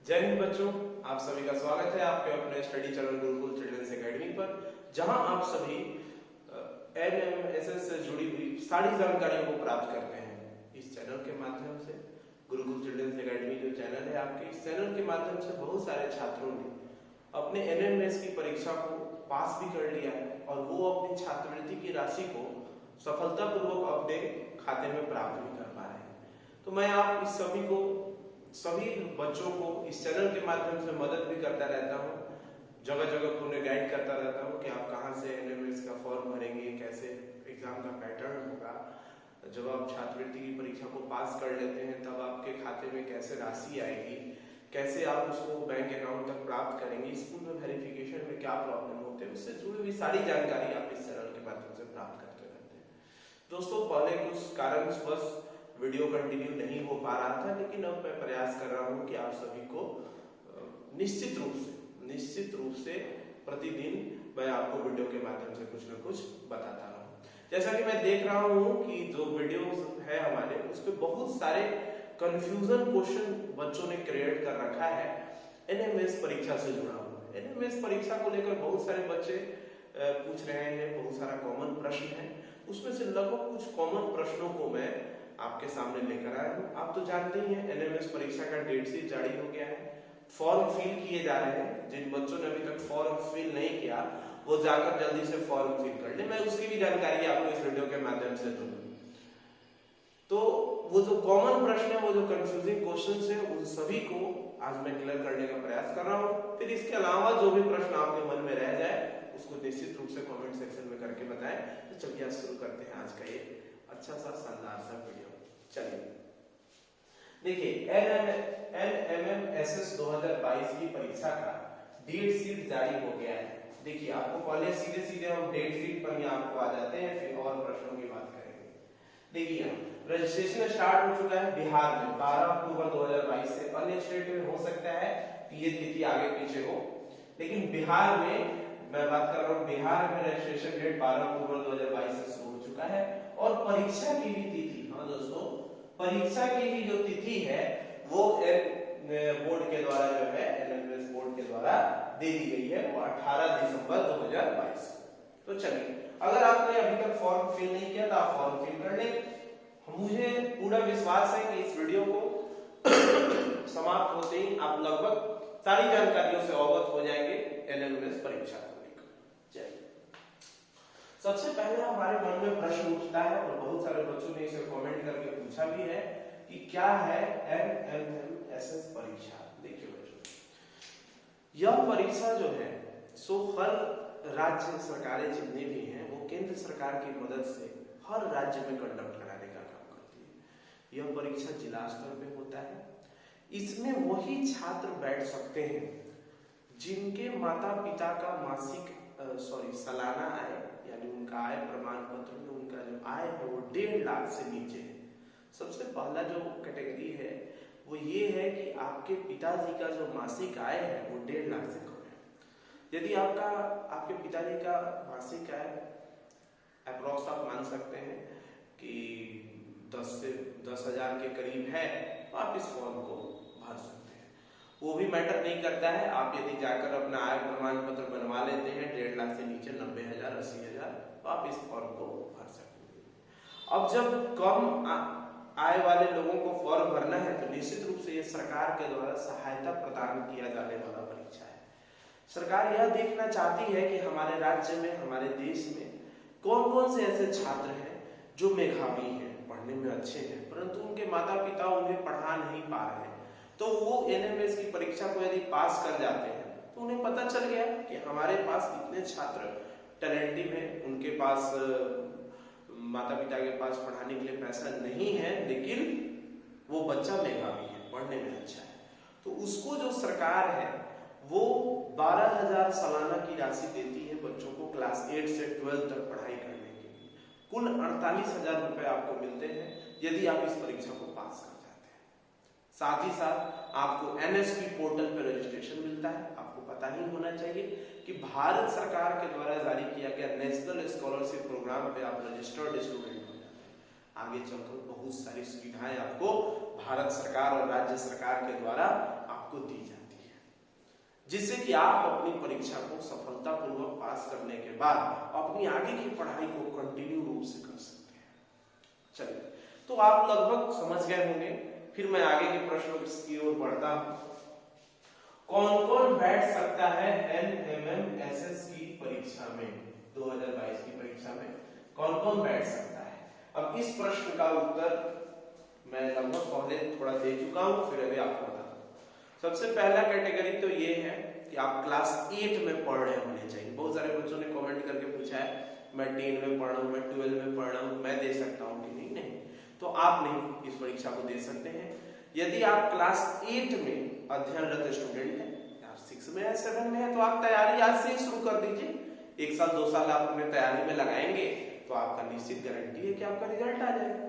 जय हिंद बच्चों, आप सभी का स्वागत है आपके अपने study channel Gurukul children's academy पर, जहां आप सभी एनएमएसएस से जुड़ी हुई सारी जानकारियों को प्राप्त करते हैं। इस चैनल के माध्यम से गुरुकुल चिल्ड्रंस एकेडमी जो चैनल है आपके, इस चैनल के माध्यम से बहुत सारे छात्रों ने अपने एनएमएस की परीक्षा को पास भी कर लिया है और वो अपनी छात्रवृत्ति की राशि को सफलतापूर्वक अपने खाते में प्राप्त भी कर पा रहे हैं। तो मैं आप इस सभी बच्चों को इस चैनल के माध्यम से मदद भी करता रहता हूँ, जगह जगह को उन्हें गाइड करता रहता हूँ कि आप कहाँ से एनएमएस का फॉर्म भरेंगे, कैसे एग्जाम का पैटर्न होगा, जब आप छात्रवृत्ति की परीक्षा को पास कर लेते हैं तब आपके खाते में कैसे राशि आएगी, कैसे आप उसको बैंक अकाउंट तक प्राप्त करेंगे, स्कूल में वेरिफिकेशन में क्या प्रॉब्लम होते हैं, उससे जुड़ी हुई सारी जानकारी आप इस चैनल के माध्यम से प्राप्त करते रहते हैं। दोस्तों, पहले कुछ कारणवश वीडियो कंटिन्यू नहीं हो पा रहा था, लेकिन अब मैं प्रयास कर रहा हूं कि आप सभी को निश्चित रूप से प्रतिदिन मैं आपको वीडियो के माध्यम से कुछ न कुछ बताता रहूं। जैसा कि मैं देख रहा हूं कि जो वीडियोस है हमारे, उस पे बहुत सारे कंफ्यूजन क्वेश्चन बच्चों ने क्रिएट कर रखा है एनएमएस परीक्षा से जुड़ा हुआ। एनएमएस परीक्षा को लेकर बहुत सारे बच्चे पूछ रहे हैं, बहुत सारा कॉमन प्रश्न है। उसमें से लगभग कुछ कॉमन प्रश्नों को मैं आपके सामने लेकर आया हूं। आप तो जानते ही हैं एनएमएस परीक्षा का डेट शीट जारी हो गया है, फॉर्म फिल किए जा रहे हैं। जिन बच्चों ने अभी तक फॉर्म फिल नहीं किया वो जाकर जल्दी से फॉर्म फिल कर ले, मैं उसकी भी जानकारी आपको इस वीडियो के माध्यम से दूंगा। तो वो जो कॉमन प्रश्न है, वो जो कंफ्यूजिंग क्वेश्चंस है, उन सभी को आज मैं क्लियर करने का प्रयास कर रहा हूं। फिर इसके अलावा जो भी प्रश्न आपके मन में रह जाए उसको निश्चित रूप से कमेंट सेक्शन में करके बताएं। तो चलिए आज शुरू करते हैं आज का ये अच्छा सा शानदार सा वीडियो। चलिए देखिए, एनएमएसएस 2022 की परीक्षा का डेट शीट जारी हो गया है। देखिए, आपको पहले सीधे हम डेट शीट पर ही आपको आ जाते हैं, फिर और प्रश्नों की बात करेंगे। देखिए, रजिस्ट्रेशन स्टार्ट हो चुका है बिहार में 12 अक्टूबर 2022 से। अन्य स्टेट में हो सकता है कि ये तिथि आगे पीछे हो, लेकिन बिहार में मैं बात कर रहा हूँ, बिहार में रजिस्ट्रेशन डेट 12 अक्टूबर 2022 से शुरू हो चुका है और परीक्षा की भी तिथि, हाँ दोस्तों, परीक्षा की भी जो तिथि है वो बोर्ड के द्वारा जो है, एनएमएस बोर्ड के द्वारा दे दी गई है, वो 18 दिसंबर 2022। तो चलिए, अगर आपने अभी तक फॉर्म फिल नहीं किया तो आप फॉर्म फिल कर लें। मुझे पूरा विश्वास है कि इस वीडियो को समाप्त होते ही आप लगभग सारी जानकारियों से अवगत हो जाएंगे एनएमएस परीक्षा को लेकर। चलिए, सबसे पहले हमारे मन में प्रश्न उठता है और बहुत सारे बच्चों ने इसे कमेंट करके पूछा भी है कि क्या है एनएमएसएस परीक्षा। देखिए बच्चों, यह परीक्षा जो है सो हर राज्य सरकारें जितनी भी हैं वो केंद्र सरकार की मदद से हर राज्य में कंडक्ट कराने का काम करती है। यह परीक्षा जिला स्तर पे होता है। इसमें वही छात्र बैठ सकते हैं जिनके माता पिता का सालाना आय, यानी उनका आय प्रमाण पत्र में उनका जो आय है वो 1.5 लाख से नीचे है। सबसे पहला जो कैटेगरी है वो ये है कि आपके पिताजी का जो मासिक आय है वो 1.5 लाख से कम है। यदि आपके पिताजी का मासिक आय अप्रोक्स आप मान सकते हैं कि 10,000 के करीब है, तो आप इस फॉर्म को भर सकते हैं। वो भी मैटर नहीं करता है। आप यदि जाकर अपना आय प्रमाण पत्र बनवा लेते हैं 1.5 लाख से नीचे 90,000 80,000, तो आप इस फॉर्म को भर सकते हैं। अब जब कम आय वाले लोगों को फॉर्म भरना है तो निश्चित रूप से ये सरकार के द्वारा सहायता प्रदान किया जाने वाला परीक्षा है। सरकार यह देखना चाहती है कि हमारे राज्य में, हमारे देश में कौन कौन से ऐसे छात्र हैं जो मेधावी हैं, पढ़ने में अच्छे हैं, परंतु उनके माता पिता उन्हें पढ़ा नहीं पा रहे हैं। तो वो एनएमएस की परीक्षा को यदि पास कर जाते हैं तो उन्हें पता चल गया कि हमारे पास इतने छात्र टैलेंटिव हैं, उनके पास माता पिता के पास पढ़ाने के लिए पैसा नहीं है, लेकिन वो बच्चा मेधावी है, पढ़ने में अच्छा है। तो उसको जो सरकार है वो 12,000 सालाना की राशि देती है बच्चों को क्लास 8 से 12 तक पढ़ाई करने के लिए। कुल 48,000 रुपए आपको मिलते हैं यदि आप इस परीक्षा को पास कर जाते हैं। साथ ही साथ आपको एनएसपी पोर्टल पर रजिस्ट्रेशन मिलता है। आपको पता ही होना चाहिए कि भारत सरकार के द्वारा जारी किया गया नेशनल स्कॉलरशिप प्रोग्राम पे आप रजिस्टर्ड स्टूडेंट हो जाते हैं। आगे चलकर बहुत सारी सुविधाएं आपको भारत सरकार और राज्य सरकार के द्वारा आपको दी जाती है, जिससे कि आप अपनी परीक्षा को सफलतापूर्वक पास करने के बाद अपनी आगे की पढ़ाई को कंटिन्यू रूप से कर सकते हैं। चलिए, तो आप लगभग समझ गए होंगे। फिर मैं आगे के प्रश्नों की ओर बढ़ता हूं। कौन कौन बैठ सकता है NMMSS की परीक्षा में? 2022 की परीक्षा में कौन कौन बैठ सकता है? अब इस प्रश्न का उत्तर मैं लगभग पहले थोड़ा दे चुका हूं, फिर अभी आपको बताता हूं। सबसे पहला कैटेगरी तो ये है कि आप क्लास 8 में पढ़ रहे होने चाहिए। बहुत सारे बच्चों ने कमेंट करके पूछा है मैं 10 में पढ़ रहा हूं, मैं 12 में पढ़ रहा हूं, मैं दे सकता हूं कि नहीं? नहीं, तो आप नहीं इस परीक्षा को दे सकते हैं। यदि आप क्लास 8 में अध्ययनरत स्टूडेंट हैं, 6 में है, 7 में है, तो आप तैयारी आज से ही शुरू कर दीजिए। 1 साल 2 साल आप अपने तैयारी में लगाएंगे तो आपका निश्चित गारंटी है कि आपका रिजल्ट आ जाएगा।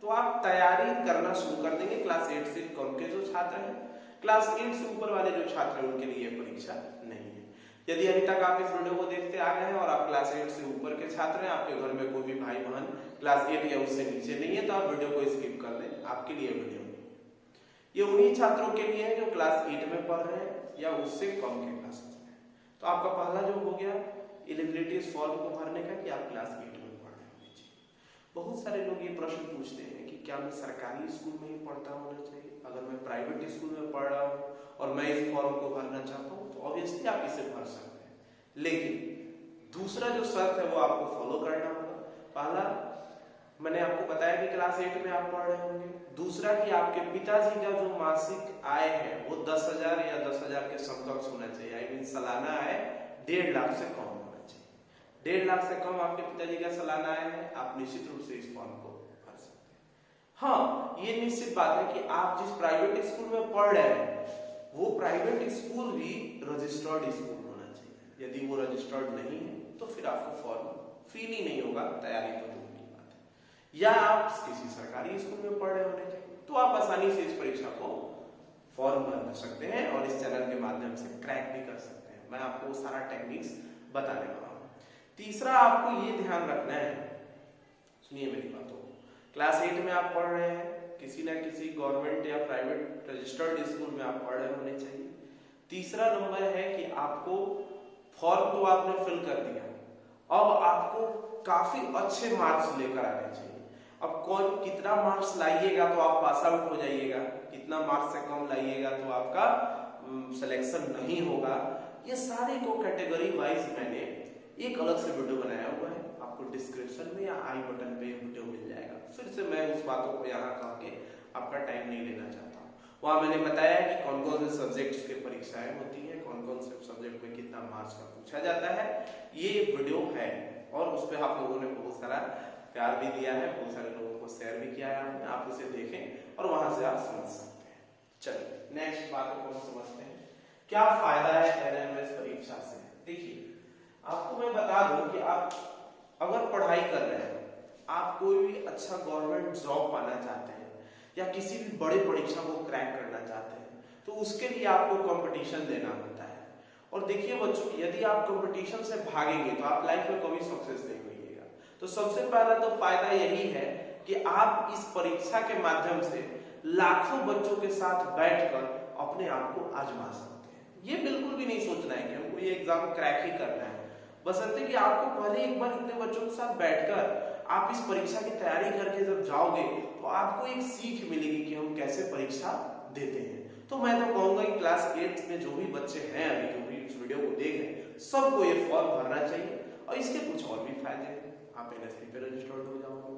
तो आप तैयारी करना शुरू कर देंगे। क्लास 8 से कम के जो छात्र हैं, क्लास 8 से ऊपर वाले जो छात्र हैं, उनके लिए परीक्षा नहीं है। यदि अभी तक आप इस वीडियो को देखते आ गए हैं और आप क्लास 8 से ऊपर के छात्र हैं, आपके घर में कोई भी भाई बहन क्लास 8 या उससे नीचे नहीं है, तो आप वीडियो को स्किप कर दें, आपके लिए वीडियो नहीं। ये उन्हीं छात्रों के लिए है जो क्लास 8 में पढ़ रहे हैं या उससे कम के क्लासेस में। तो आपका पहला जो हो गया एलिजिबिलिटी फॉर्म को भरने का कि आप क्लास 8 में पढ़ रहे होने चाहिए। बहुत सारे लोग ये प्रश्न पूछते हैं कि क्या मैं सरकारी स्कूल में ही पढ़ता होना चाहिए? अगर मैं प्राइवेट स्कूल में पढ़ रहा हूँ और मैं इस फॉर्म को भरना चाहता हूँ, तो ऑब्वियसली आप इसे भर सकते हैं, लेकिन दूसरा जो शर्त है वो आपको फॉलो करना होगा। पहला मैंने आपको बताया कि क्लास 8 में आप पढ़ रहे होंगे। दूसरा कि आपके पिताजी का जो मासिक आय है वो 10,000 या 10,000 के समकक्ष होना चाहिए। आई मीन सालाना आय 1.5 लाख से कम होना चाहिए। 1.5 लाख से कम आपके पिताजी का सालाना आय है, आप निश्चित रूप से इस फॉर्म को भर सकते हैं। हाँ, ये निश्चित बात है कि आप जिस प्राइवेट स्कूल में पढ़ रहे हैं वो प्राइवेट स्कूल भी रजिस्टर्ड स्कूल होना चाहिए। यदि वो रजिस्टर्ड नहीं है तो फिर आपको फॉर्म फील ही नहीं होगा, तैयारी तो दूर की बात है। या आप किसी सरकारी स्कूल में पढ़ रहे होने चाहिए, तो आप आसानी से इस परीक्षा को फॉर्म भर सकते हैं और इस चैनल के माध्यम से क्रैक भी कर सकते हैं। मैं आपको सारा टेक्निक्स बताने वाला हूँ। तीसरा आपको ये ध्यान रखना है, सुनिए मेरी बातों को। क्लास 8 में आप पढ़ रहे हैं, किसी ना किसी गवर्नमेंट या प्राइवेट रजिस्टर्ड स्कूल में आप पढ़ रहे होने चाहिए। तीसरा नंबर है कि आपको फॉर्म तो आपने फिल कर दिया, अब आपको काफी अच्छे मार्क्स लेकर आने चाहिए। अब कौन कितना मार्क्स लाइएगा तो आप पास आउट हो जाइएगा, कितना मार्क्स से कम लाइएगा तो आपका सिलेक्शन नहीं होगा। ये सारे को कैटेगरी वाइज मैंने एक अलग से वीडियो बनाया हुआ है, आपको डिस्क्रिप्शन में या आई बटन पे वीडियो मिल जाएगा। फिर से मैं उस बातों को यहाँ कह के आपका टाइम नहीं लेना चाहता हूँ। वहां मैंने बताया कि कौन कौन से सब्जेक्ट्स की परीक्षाएं होती है, कौन कौन से सब्जेक्ट में कितना मार्क्स का पूछा जाता है, ये वीडियो है और उस पर आप लोगों ने बहुत सारा प्यार भी दिया है, बहुत सारे लोगों को शेयर भी किया है। आप उसे देखें और वहां से आप समझ सकते हैं। चलिए नेक्स्ट बातों को समझते हैं, क्या फायदा है एनएमएस परीक्षा से। देखिए, आपको मैं बता दूं कि आप अगर पढ़ाई कर रहे हैं, आप कोई भी अच्छा गवर्नमेंट जॉब पाना चाहते हैं या किसी भी बड़े परीक्षा को क्रैक करना चाहते हैं, तो उसके लिए आपको कंपटीशन देना होता है। और देखिए बच्चों, यदि आप कंपटीशन से भागेंगे तो आप लाइफ में कभी सक्सेस नहीं मिलेगा। तो सबसे पहला तो फायदा यही है कि आप इस परीक्षा के माध्यम से लाखों बच्चों के साथ बैठकर अपने आप को आजमा सकते हैं। ये बिल्कुल भी नहीं सोचना है कि हमको ये एग्जाम क्रैक ही करना है, बशर्ते कि आपको पहले एक बार इतने बच्चों के साथ बैठकर आप इस परीक्षा की तैयारी करके जब जाओगे तो आपको एक सीख मिलेगी कि हम कैसे परीक्षा देते हैं। तो मैं तो कहूंगा कि क्लास 8 में जो भी बच्चे हैं, अभी जो भी इस वीडियो को देख रहे हैं, सबको ये फॉर्म भरना चाहिए। और इसके कुछ और भी फायदे हैं, आप एनएसपी पे रजिस्टर्ड हो जाओगे,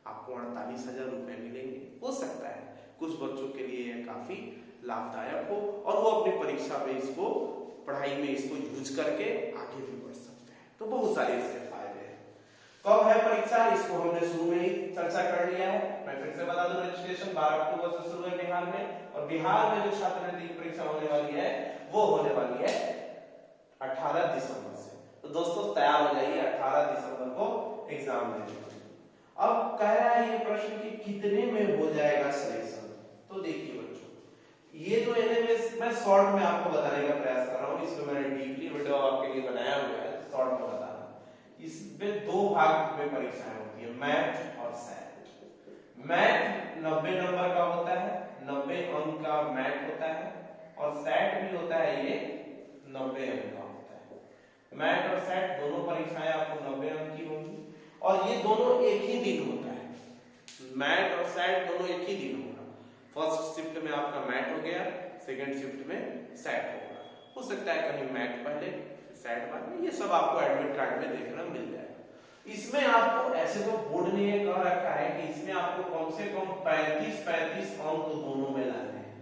आपको 48,000 रुपए मिलेंगे। हो सकता है कुछ बच्चों के लिए काफी लाभदायक हो और वो अपनी परीक्षा में इसको, पढ़ाई में इसको यूज करके आगे भी बढ़ सकते हैं। तो बहुत सारे इसके फायदे हैं। कब है परीक्षा, इसको हमने शुरू में ही चर्चा कर लिया है। मैं फिर से बता दूं, रजिस्ट्रेशन 12 अक्टूबर से शुरू है बिहार में, और बिहार में जो छात्रवृत्ति की परीक्षा होने वाली है वो होने वाली है 18 दिसंबर से। तो दोस्तों तैयार हो जाइए, 18 दिसंबर को एग्जाम देने। अब कह रहा है ये प्रश्न कि कितने में हो जाएगा सिलेक्शन। तो देखिए बच्चों, ये जो एनएमएस मैं शॉर्ट में आपको बताने का प्रयास कर रहा हूँ, इसमें मैंने डीपली वीडियो आपके लिए बनाया हुआ है, शॉर्ट में बताना। इसमें 2 भाग में परीक्षाएं होती है, मैथ और सैट। मैथ 90 नंबर का होता है, 90 अंक का मैथ होता है, और सेट भी होता है ये 90 अंक का होता है। मैथ और सेट दोनों परीक्षाएं आपको 90 अंक की होंगी, और ये दोनों एक ही दिन होता है। मैथ और सेट दोनों एक ही दिन होगा। फर्स्ट शिफ्ट में आपका मैथ हो गया, सेकंड शिफ्ट में सेट होगा। हो सकता है कहीं मैथ पहले सेट बाद में, ये सब आपको एडमिट कार्ड में देखना मिल जाएगा। इसमें आपको ऐसे तो बोर्ड ने ये कह रखा है कि इसमें आपको कम से कम 35 अंक दोनों में लाने हैं।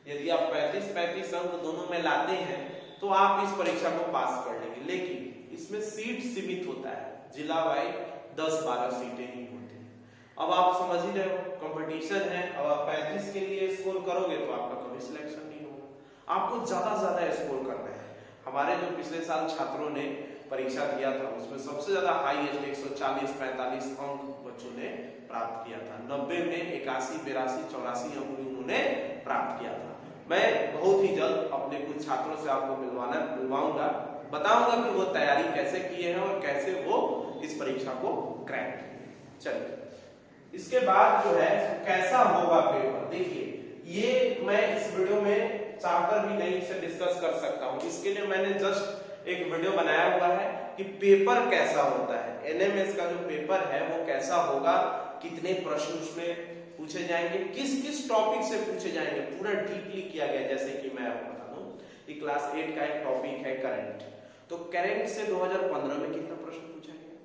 यदि आप 35 अंक दोनों में लाते हैं तो आप इस परीक्षा को पास कर लेंगे। लेकिन इसमें सीट सीमित होता है, जिला वाइज 10-12 सीटें ही होती हैं। अब आप समझ ही रहे हो, कंपटीशन है। अब आप 35 के लिए स्कोर करोगे तो आपका कभी सिलेक्शन नहीं होगा, आपको ज्यादा से ज्यादा स्कोर करना है। हमारे जो पिछले साल छात्रों ने परीक्षा दिया था उसमें सबसे ज्यादा हाईएस्ट 140-45 अंक बच्चों ने प्राप्त किया था। 90 में 81, 82, 84 अंक उन्होंने प्राप्त किया था। मैं बहुत ही जल्द अपने कुछ छात्रों से आपको मिलवाऊंगा, बताऊंगा कि वो तैयारी कैसे किए हैं और कैसे वो इस परीक्षा को क्रैक किए। चलिए, इसके बाद जो है कैसा होगा पेपर, देखिए ये मैं इस वीडियो में चाहकर भी नहीं इसे डिस्कस कर सकता हूं। इसके लिए मैंने जस्ट एक वीडियो बनाया हुआ है कि पेपर कैसा होता है, एनएमएस का जो पेपर है वो कैसा होगा, कितने प्रश्न उसमें पूछे जाएंगे, किस किस टॉपिक से पूछे जाएंगे, पूरा डीपली किया गया। जैसे कि मैं आपको बता दूं कि क्लास 8 का एक टॉपिक है करंट, तो करंट से 2015 में कितना प्रश्न पूछा गया,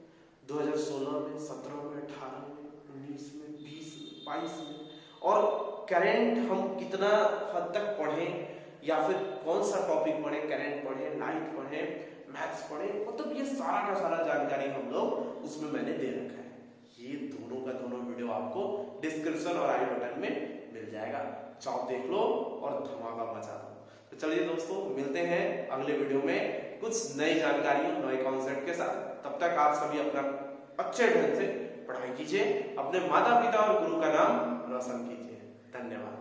2016 में, 17 में, 18 में, 19 में, 20 में, 22 में, और करंट हम कितना हद तक पढ़ें या फिर कौन सा टॉपिक पढ़े, करंट पढ़े, लाइट पढ़े, मैथ्स पढ़े, मतलब ये सारा का सारा जानकारी हम लोग उसमें मैंने दे रखा है। ये दोनों का दोनों वीडियो आपको डिस्क्रिप्शन और आई बटन में मिल जाएगा, चाहो देख लो और धमाका मचा दो। तो चलिए दोस्तों, मिलते हैं अगले वीडियो में कुछ नई जानकारियों, नए कॉन्सेप्ट के साथ। तब तक आप सभी अपना अच्छे ढंग से पढ़ाई कीजिए, अपने माता पिता और गुरु का नाम रोशन कीजिए। धन्यवाद।